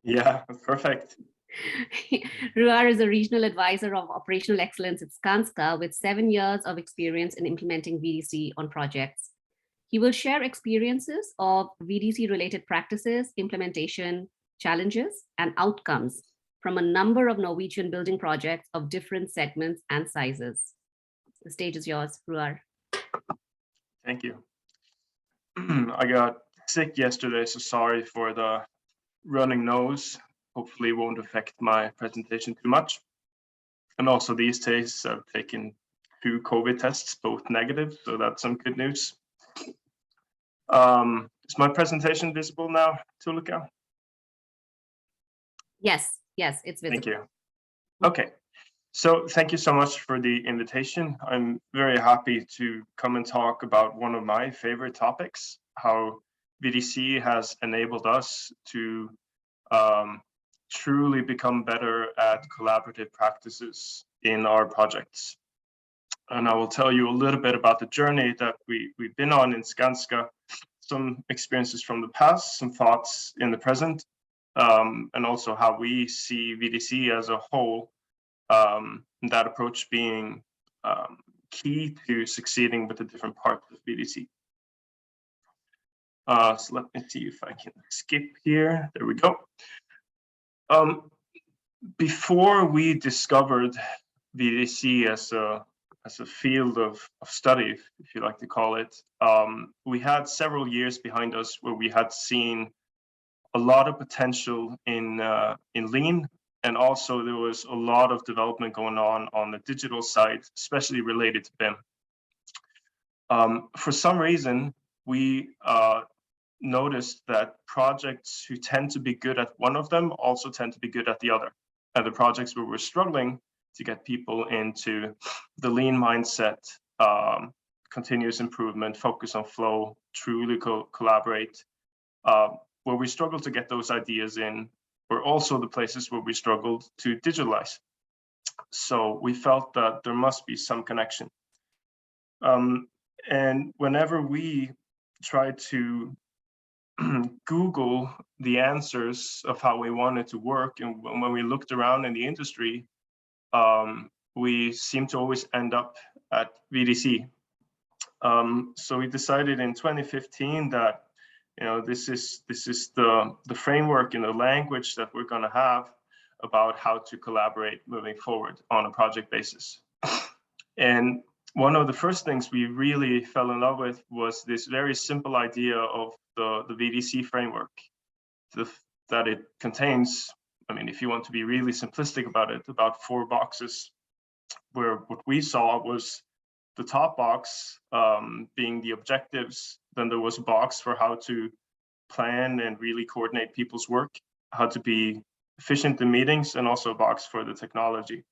Yeah, perfect. Ruar is a regional advisor of operational excellence at Skanska with 7 years of experience in implementing VDC on projects. He will share experiences of VDC-related practices, implementation, challenges, and outcomes from a number of Norwegian building projects of different segments and sizes. The stage is yours, Ruar. Thank you. I got sick yesterday, so sorry for the running nose. Hopefully it won't affect my presentation too much. And also these days I've taken 2 COVID tests, both negative, so that's some good news. Is my presentation visible now, Tulika? Yes, it's visible. Thank you. Okay, so thank you so much for the invitation. I'm very happy to come and talk about one of my favorite topics, how VDC has enabled us to truly become better at collaborative practices in our projects. And I will tell you a little bit about the journey that we've been on in Skanska, some experiences from the past, some thoughts in the present, and also how we see VDC as a whole, that approach being key to succeeding with the different parts of VDC. So let me see if I can skip here. There we go. Before we discovered VDC as a field of study, if you like to call it, we had several years behind us where we had seen a lot of potential in Lean, and also there was a lot of development going on the digital side, especially related to BIM. For some reason, we noticed that projects who tend to be good at one of them also tend to be good at the other. And the projects where we're struggling to get people into the Lean mindset, continuous improvement, focus on flow, truly collaborate, where we struggle to get those ideas in, were also the places where we struggled to digitalize. So we felt that there must be some connection. And whenever we tried to Google the answers of how we wanted to work, and when we looked around in the industry, we seemed to always end up at VDC. So we decided in 2015 that this is the framework and the language that we're going to have about how to collaborate moving forward on a project basis. And one of the first things we really fell in love with was this very simple idea of the VDC framework, that it contains, I mean, if you want to be really simplistic about it, about 4 boxes, where what we saw was the top box being the objectives. Then there was a box for how to plan and really coordinate people's work, how to be efficient in meetings, and also a box for the technology.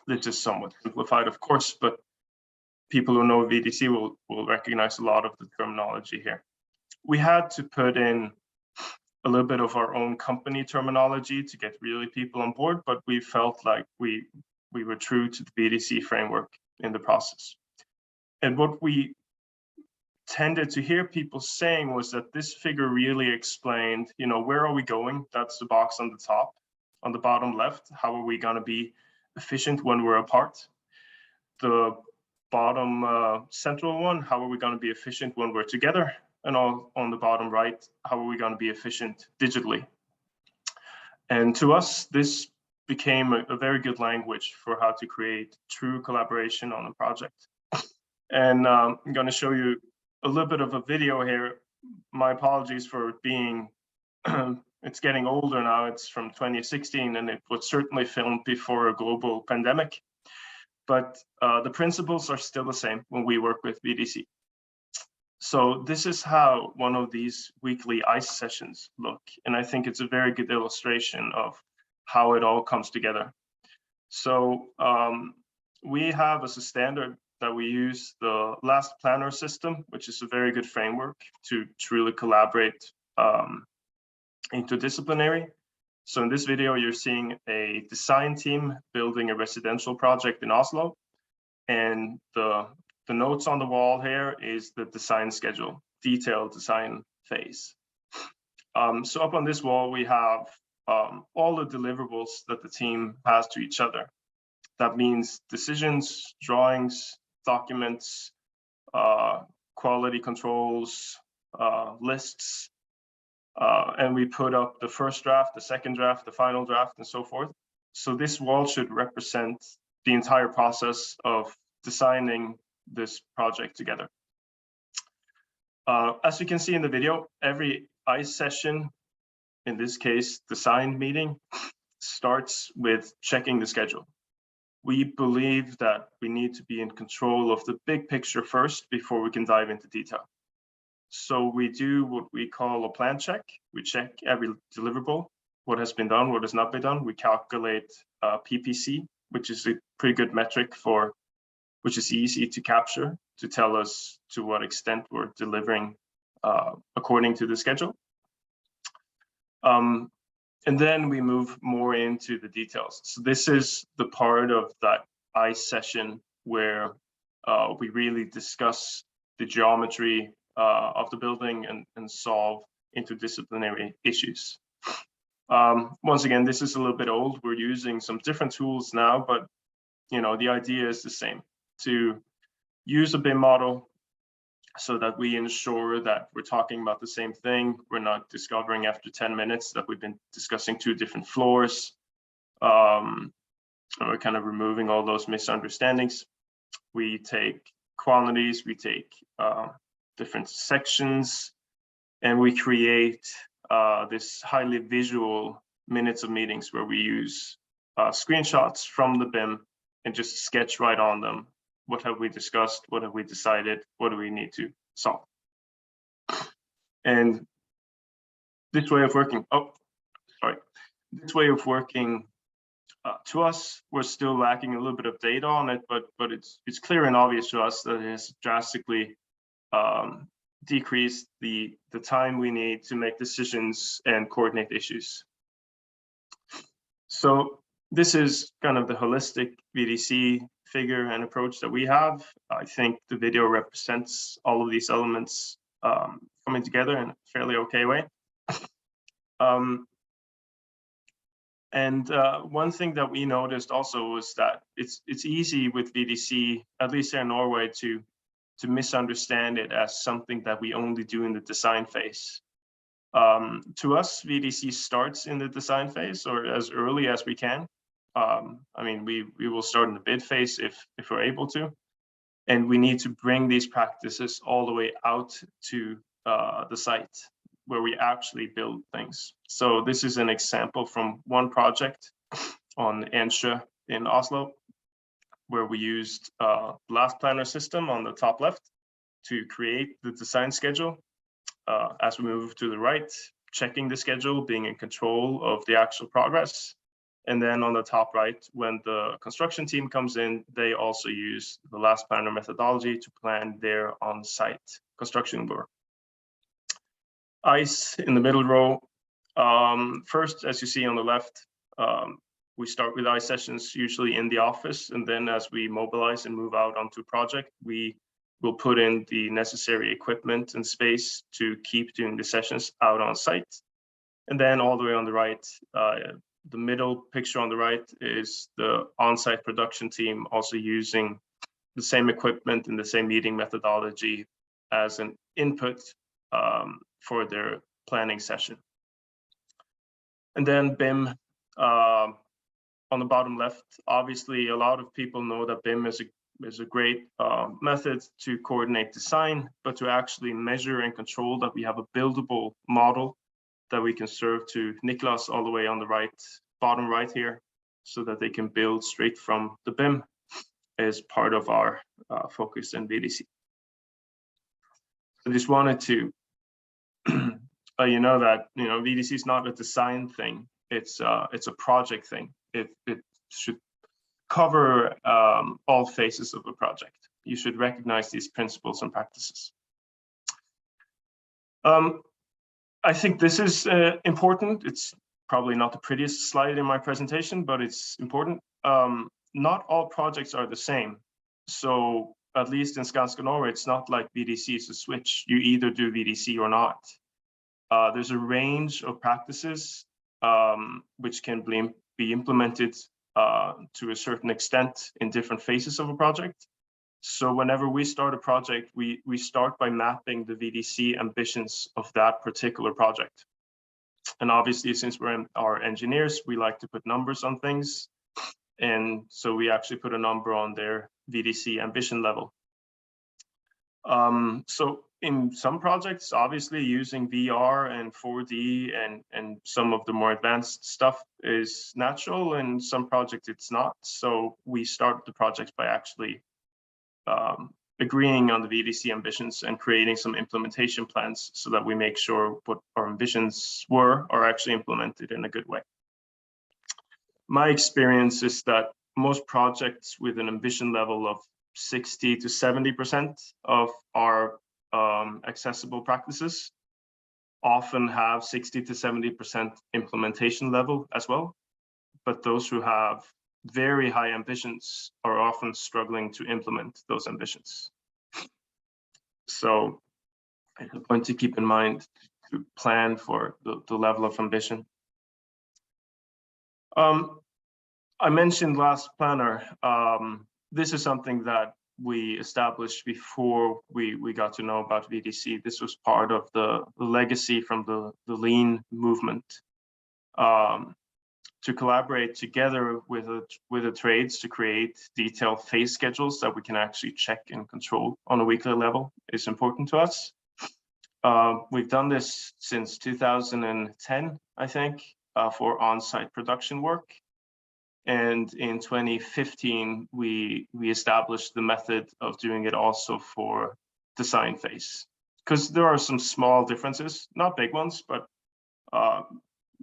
This is somewhat simplified, of course, but people who know VDC will recognize a lot of the terminology here. We had to put in a little bit of our own company terminology to get really people on board, but we felt like we were true to the VDC framework in the process. And what we tended to hear people saying was that this figure really explained, where are we going? That's the box on the top. On the bottom left, how are we going to be efficient when we're apart? The bottom central one, how are we going to be efficient when we're together? And on the bottom right, how are we going to be efficient digitally? And to us, this became a very good language for how to create true collaboration on a project. And I'm going to show you a little bit of a video here. My apologies for being, it's getting older now. It's from 2016, and it was certainly filmed before a global pandemic. But the principles are still the same when we work with VDC. So this is how one of these weekly ICE sessions look. And I think it's a very good illustration of how it all comes together. So we have as a standard that we use the last planner system, which is a very good framework to truly collaborate interdisciplinary. So in this video, you're seeing a design team building a residential project in Oslo. And the notes on the wall here is the design schedule, detailed design phase. So up on this wall, we have all the deliverables that the team has to each other. That means decisions, drawings, documents, quality controls, lists, and we put up the first draft, the second draft, the final draft, and so forth. So this wall should represent the entire process of designing this project together. As you can see in the video, every ICE session, in this case, design meeting, starts with checking the schedule. We believe that we need to be in control of the big picture first before we can dive into detail. So we do what we call a plan check. We check every deliverable, what has been done, what has not been done. We calculate PPC, which is a pretty good metric for, which is easy to capture to tell us to what extent we're delivering according to the schedule. And then we move more into the details. So this is the part of that ICE session where we really discuss the geometry of the building and solve interdisciplinary issues. Once again, this is a little bit old. We're using some different tools now, but the idea is the same: to use a BIM model so that we ensure that we're talking about the same thing. We're not discovering after 10 minutes that we've been discussing two different floors. And we're kind of removing all those misunderstandings. We take quantities, we take different sections, and we create this highly visual minutes of meetings where we use screenshots from the BIM and just sketch right on them. What have we discussed? What have we decided? What do we need to solve? And this way of working, this way of working, to us, we're still lacking a little bit of data on it, but it's clear and obvious to us that it has drastically decreased the time we need to make decisions and coordinate issues. So this is kind of the holistic VDC figure and approach that we have. I think the video represents all of these elements coming together in a fairly okay way. One thing that we noticed also was that it's easy with VDC, at least here in Norway, to misunderstand it as something that we only do in the design phase. To us, VDC starts in the design phase or as early as we can. I mean, we will start in the bid phase if we're able to, and we need to bring these practices all the way out to the site where we actually build things. So this is an example from one project on Ensjø in Oslo, where we used blast planner system on the top left to create the design schedule. As we move to the right, checking the schedule, being in control of the actual progress. And then on the top right, when the construction team comes in, they also use the last planner methodology to plan their on-site construction work. ICE in the middle row. First, as you see on the left, we start with ICE sessions usually in the office, and then as we mobilize and move out onto project, we will put in the necessary equipment and space to keep doing the sessions out on site. And then all the way on the right, the middle picture on the right is the on-site production team also using the same equipment and the same meeting methodology as an input for their planning session. And then BIM on the bottom left. Obviously, a lot of people know that BIM is a great method to coordinate design, but to actually measure and control that we have a buildable model that we can serve to Niklas all the way on the right, bottom right here, so that they can build straight from the BIM is part of our focus in VDC. I just wanted to let you know that VDC is not a design thing. It's a project thing. It should cover all phases of a project. You should recognize these principles and practices. I think this is important. It's probably not the prettiest slide in my presentation, but it's important. Not all projects are the same. So at least in Skanska Norway, it's not like VDC is a switch. You either do VDC or not. There's a range of practices which can be implemented to a certain extent in different phases of a project. So whenever we start a project, we start by mapping the VDC ambitions of that particular project. And obviously, since our engineers, we like to put numbers on things. And so we actually put a number on their VDC ambition level. So in some projects, obviously using VR and 4D and some of the more advanced stuff is natural. In some projects, it's not. So we start the project by actually agreeing on the VDC ambitions and creating some implementation plans so that we make sure what our ambitions were are actually implemented in a good way. My experience is that most projects with an ambition level of 60 to 70% of our accessible practices often have 60 to 70% implementation level as well. But those who have very high ambitions are often struggling to implement those ambitions. So it's a point to keep in mind to plan for the level of ambition. I mentioned last planner. This is something that we established before we got to know about VDC. This was part of the legacy from the lean movement. To collaborate together with the trades to create detailed phase schedules that we can actually check and control on a weekly level is important to us. We've done this since 2010, I think, for on-site production work. And in 2015, we established the method of doing it also for design phase, because there are some small differences, not big ones, but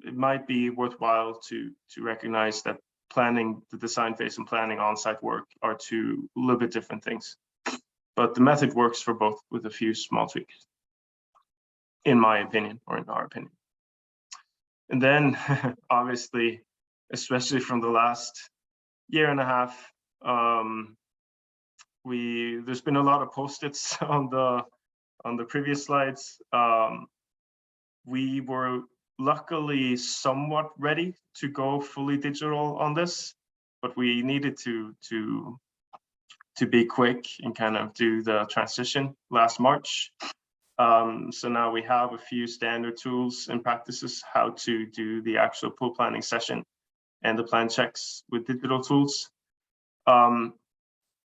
it might be worthwhile to recognize that planning the design phase and planning on-site work are two a little bit different things. But the method works for both with a few small tweaks, in my opinion, or in our opinion. And then, obviously, especially from the last year and a half, there's been a lot of post-its on the previous slides. We were luckily somewhat ready to go fully digital on this, but we needed to be quick and kind of do the transition last March. So now we have a few standard tools and practices how to do the actual pool planning session and the plan checks with digital tools.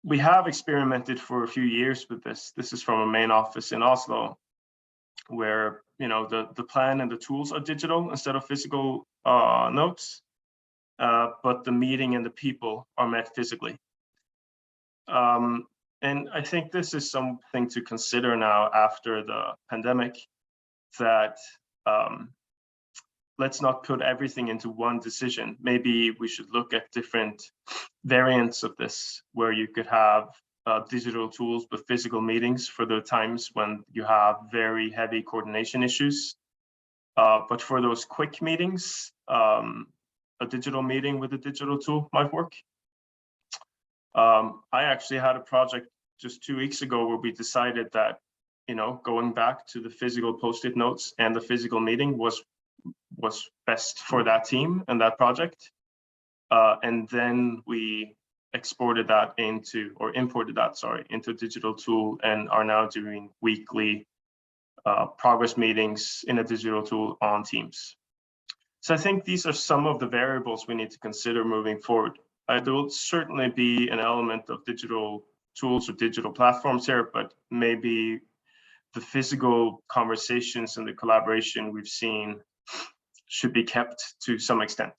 We have experimented for a few years with this. This is from a main office in Oslo, where the plan and the tools are digital instead of physical notes, but the meeting and the people are met physically. And I think this is something to consider now after the pandemic, that let's not put everything into one decision. Maybe we should look at different variants of this, where you could have digital tools but physical meetings for the times when you have very heavy coordination issues. But for those quick meetings, a digital meeting with a digital tool might work. I actually had a project just 2 weeks ago where we decided that, going back to the physical Post-it notes and the physical meeting was best for that team and that project. And then we imported that into a digital tool and are now doing weekly progress meetings in a digital tool on Teams. So I think these are some of the variables we need to consider moving forward. There will certainly be an element of digital tools or digital platforms here, but maybe the physical conversations and the collaboration we've seen should be kept to some extent.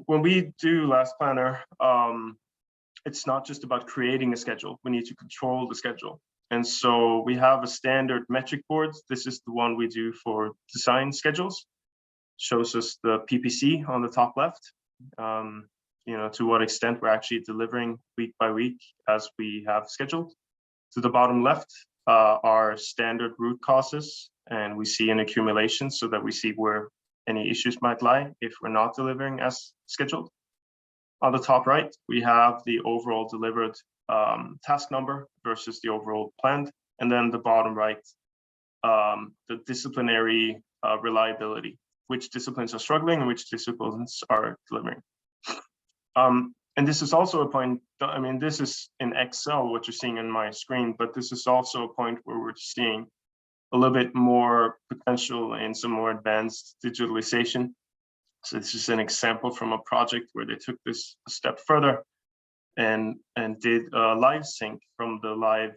When we do Last Planner, it's not just about creating a schedule. We need to control the schedule. And so we have a standard metric board. This is the one we do for design schedules. Shows us the PPC on the top left, to what extent we're actually delivering week by week as we have scheduled. To the bottom left are standard root causes, and we see an accumulation so that we see where any issues might lie if we're not delivering as scheduled. On the top right, we have the overall delivered task number versus the overall planned. And then the bottom right the disciplinary reliability, which disciplines are struggling and which disciplines are delivering. And this is also a point, I mean, this is in Excel, what you're seeing on my screen, but this is also a point where we're seeing a little bit more potential in some more advanced digitalization. So this is an example from a project where they took this a step further and did a live sync from the live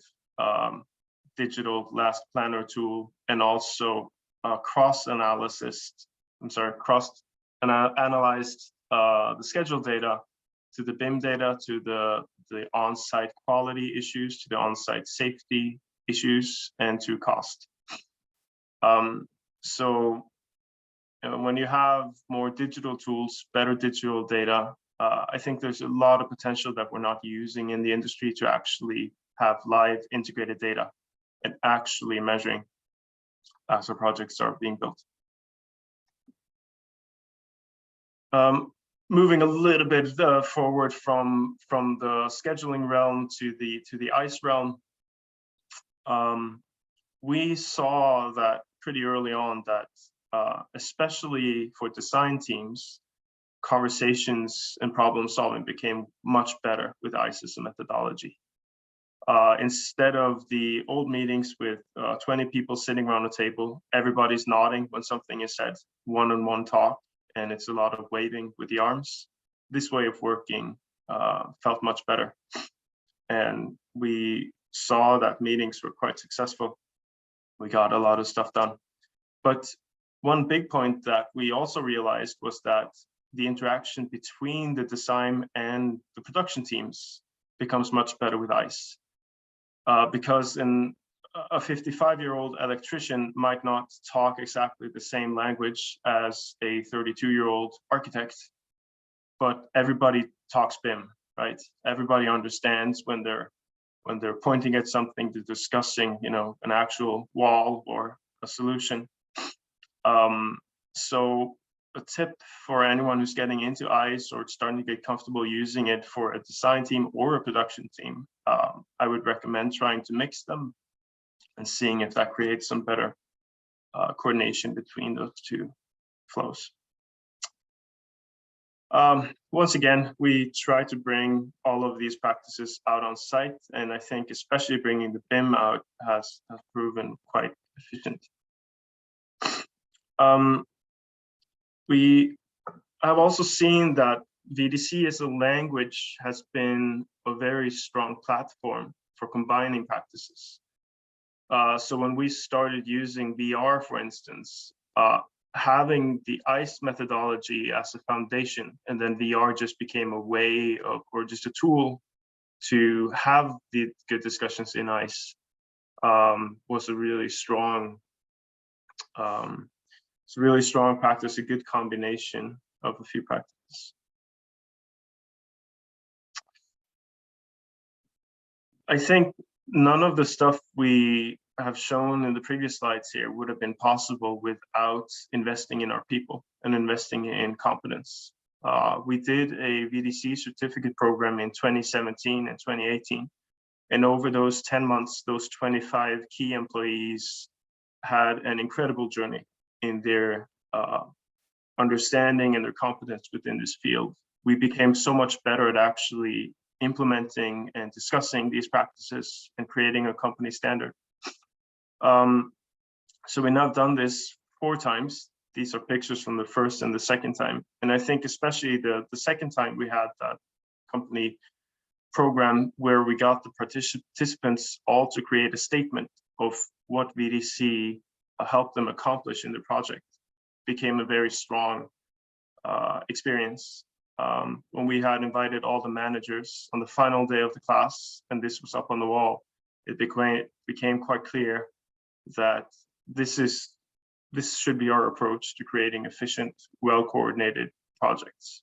digital last planner tool, and also analyzed the schedule data to the BIM data, to the on-site quality issues, to the on-site safety issues, and to cost. So when you have more digital tools, better digital data, I think there's a lot of potential that we're not using in the industry to actually have live integrated data and actually measuring as our projects are being built. Moving a little bit forward from the scheduling realm to the ICE realm, we saw that pretty early on that especially for design teams, conversations and problem solving became much better with ICE as a methodology. Instead of the old meetings with 20 people sitting around a table, everybody's nodding when something is said, one-on-one talk, and it's a lot of waving with the arms. This way of working felt much better. And we saw that meetings were quite successful. We got a lot of stuff done. But one big point that we also realized was that the interaction between the design and the production teams becomes much better with ICE. Because a 55-year-old electrician might not talk exactly the same language as a 32-year-old architect, but everybody talks BIM, right? Everybody understands when they're pointing at something, they're discussing, an actual wall or a solution. So a tip for anyone who's getting into ICE or starting to get comfortable using it for a design team or a production team, I would recommend trying to mix them and seeing if that creates some better coordination between those two flows. Once again, we try to bring all of these practices out on site, and I think especially bringing the BIM out has proven quite efficient. We have also seen that VDC as a language has been a very strong platform for combining practices. So when we started using VR, for instance, having the ICE methodology as a foundation, and then VR just became a way of, or just a tool to have the good discussions in ICE, was a really strong, it's a really strong practice, a good combination of a few practices. I think none of the stuff we have shown in the previous slides here would have been possible without investing in our people and investing in competence. We did a VDC certificate program in 2017 and 2018. And over those 10 months, those 25 key employees had an incredible journey in their understanding and their competence within this field. We became so much better at actually implementing and discussing these practices and creating a company standard. So we now have done this 4 times. These are pictures from the first and the second time. And I think especially the second time we had that company program where we got the participants all to create a statement of what VDC helped them accomplish in the project, became a very strong experience. When we had invited all the managers on the final day of the class, and this was up on the wall, it became quite clear that this should be our approach to creating efficient, well-coordinated projects.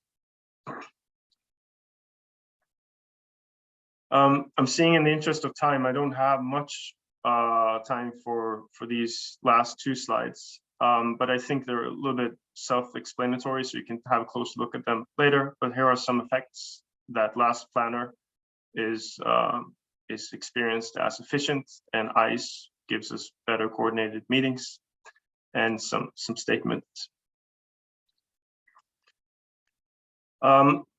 I'm seeing in the interest of time, I don't have much time for these last 2 slides, but I think they're a little bit self-explanatory, so you can have a close look at them later. But here are some effects that last planner is experienced as efficient, and ICE gives us better coordinated meetings and some statements.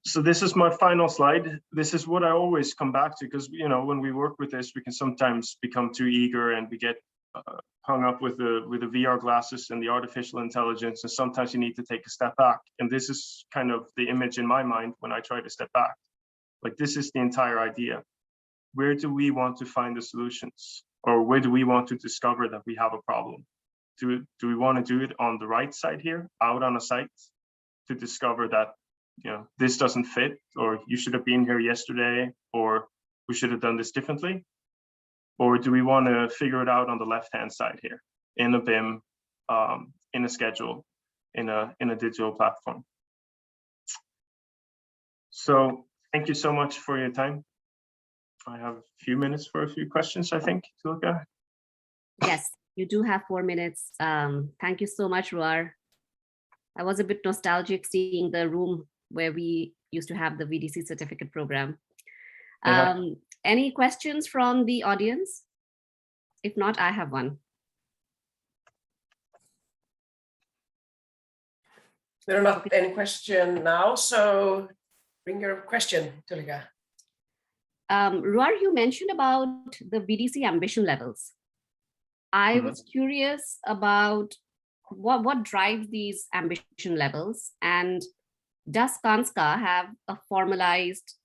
So this is my final slide. This is what I always come back to, because when we work with this, we can sometimes become too eager and we get hung up with the VR glasses and the artificial intelligence, and sometimes you need to take a step back. And this is kind of the image in my mind when I try to step back. Like, this is the entire idea. Where do we want to find the solutions, or where do we want to discover that we have a problem? Do we want to do it on the right side here, out on a site, to discover that this doesn't fit, or you should have been here yesterday, or we should have done this differently? Or do we want to figure it out on the left-hand side here, in a BIM, in a schedule, in a digital platform? So thank you so much for your time. I have a few minutes for a few questions, I think, to look at. Yes, you do have 4 minutes. Thank you so much, Ruar. I was a bit nostalgic seeing the room where we used to have the VDC certificate program. Any questions from the audience? If not, I have one. There are not any question now, so bring your question, Tulika. Ruar, you mentioned about the VDC ambition levels. I was curious about what drives these ambition levels, and does Skanska have a formalized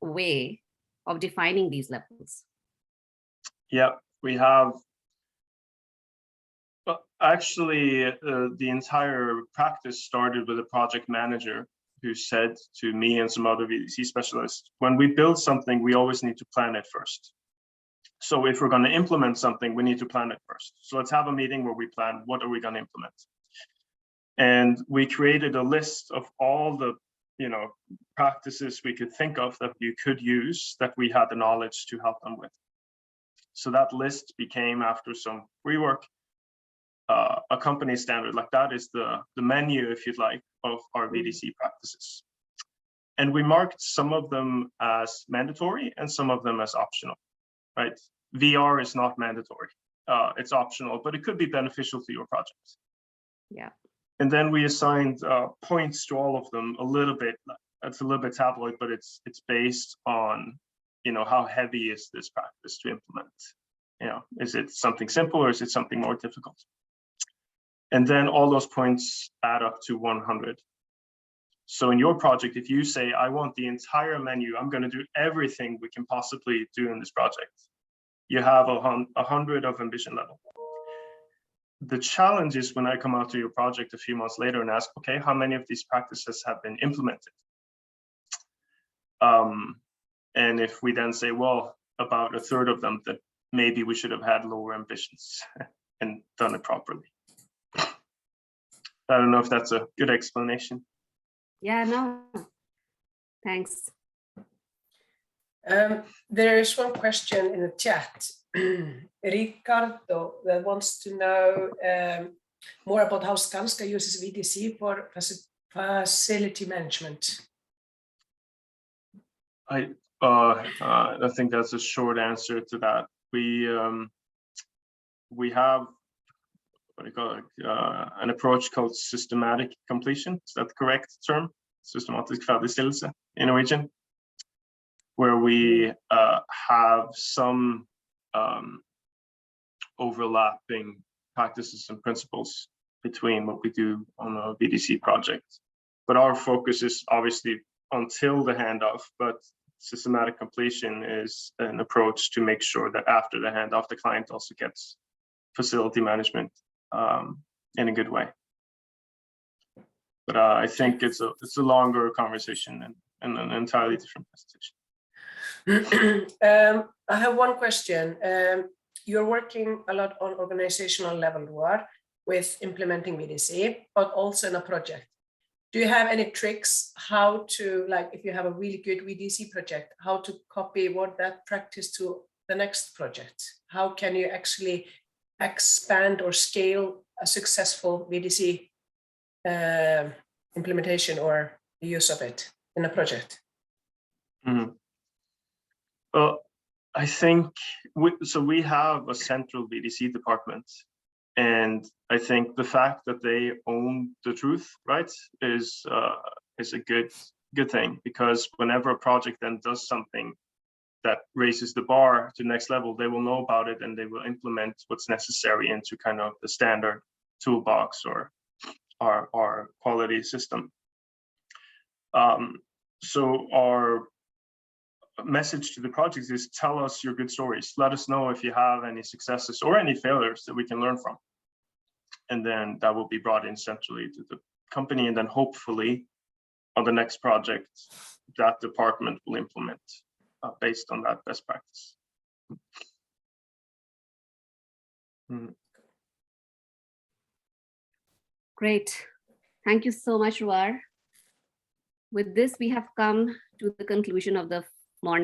way of defining these levels? Yeah, we have. Well, actually, the entire practice started with a project manager who said to me and some other VDC specialists, when we build something, we always need to plan it first. So if we're going to implement something, we need to plan it first. So let's have a meeting where we plan, what are we going to implement? And we created a list of all the practices we could think of that you could use, that we had the knowledge to help them with. So that list became, after some rework, a company standard. Like, that is the menu, if you'd like, of our VDC practices. And we marked some of them as mandatory and some of them as optional, right? VR is not mandatory. It's optional, but it could be beneficial to your project. Yeah. And then we assigned points to all of them a little bit. It's a little bit tabloid, but it's based on, how heavy is this practice to implement? Is it something simple, or is it something more difficult? And then all those points add up to 100. So in your project, if you say, I want the entire menu, I'm going to do everything we can possibly do in this project, you have 100 of ambition level. The challenge is when I come out to your project a few months later and ask, okay, how many of these practices have been implemented? And if we then say, well, about a third of them, that maybe we should have had lower ambitions and done it properly. I don't know if that's a good explanation. Yeah, no, thanks. There is one question in the chat. Ricardo that wants to know more about how Skanska uses VDC for facility management. I think that's a short answer to that. We have, what do you call it, an approach called systematic completion. Is that the correct term? Systematisk ferdigstillelse in Norwegian, where we have some overlapping practices and principles between what we do on a VDC project. But our focus is obviously until the handoff, but systematic completion is an approach to make sure that after the handoff, the client also gets facility management in a good way. But I think it's a longer conversation and an entirely different presentation. I have one question. You're working a lot on organizational level, Ruar, with implementing VDC, but also in a project. Do you have any tricks how to, like, if you have a really good VDC project, how to copy that practice to the next project? How can you actually expand or scale a successful VDC implementation or use of it in a project? Mm-hmm. Well, I think we have a central VDC department, and I think the fact that they own the truth, right, is a good thing, because whenever a project then does something that raises the bar to the next level, they will know about it and they will implement what's necessary into kind of the standard toolbox or our quality system. So our message to the projects is, tell us your good stories. Let us know if you have any successes or any failures that we can learn from. And then that will be brought in centrally to the company. And then hopefully on the next project, that department will implement based on that best practice. Great. Thank you so much, Ruar. With this, we have come to the conclusion of the